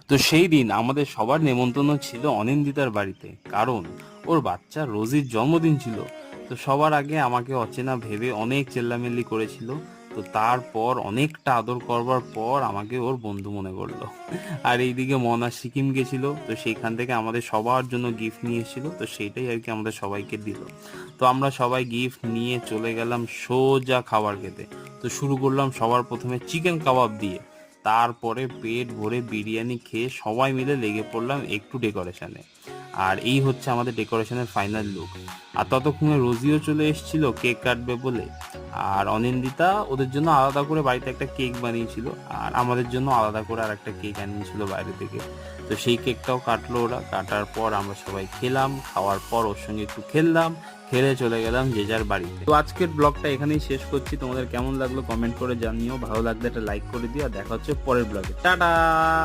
তো সেই দিন আমাদের সবার নেমন্তন্ন ছিল অনিন্দিতার বাড়িতে, কারণ ওর বাচ্চা রোজির জন্মদিন ছিল। তো সবার আগে আমাকে অচেনা ভেবে অনেক চেল্লামিল্লি করেছিল। তো তারপর অনেকটা আদর করবার পর আমাকে ওর বন্ধু মনে করলো। আর এইদিকে মনা সিকিম গেছিল, তো সেইখান থেকে আমাদের সবার জন্য গিফট নিয়ে এসেছিল, তো সেইটাই আর কি আমাদের সবাইকে দিল। তো আমরা সবাই গিফট নিয়ে চলে গেলাম সোজা খাবার খেতে। তো শুরু করলাম সবার প্রথমে চিকেন কাবাব দিয়ে, তারপরে পেট ভরে বিরিয়ানি খেয়ে সবাই মিলে লেগে পড়লাম একটু ডেকোরেশনে। আর এই হচ্ছে আমাদের ডেকোরেশনের ফাইনাল লুক। আর ততক্ষণে রোজিও চলে এসেছিল কেক কাটবে বলে। আর অনিন্দিতা ওদের জন্য আলাদা করে বাড়িতে একটা কেক বানিয়েছিল, আর আমাদের জন্য আলাদা করে আর একটা কেক আনিয়েছিল বাইরে থেকে। তো সেই কেকটাও কাটলো ওরা। কাটার পর আমরা সবাই খেলাম, খাওয়ার পর ওর সঙ্গে একটু খেললাম, খেলে চলে গেলাম যে যার বাড়িতে। তো আজকের ব্লগটা এখানেই শেষ করছি। তোমাদের কেমন লাগলো কমেন্ট করে জানিও, ভালো লাগলে একটা লাইক করে দিও, আর দেখা হচ্ছে পরের ব্লগে। টাটা।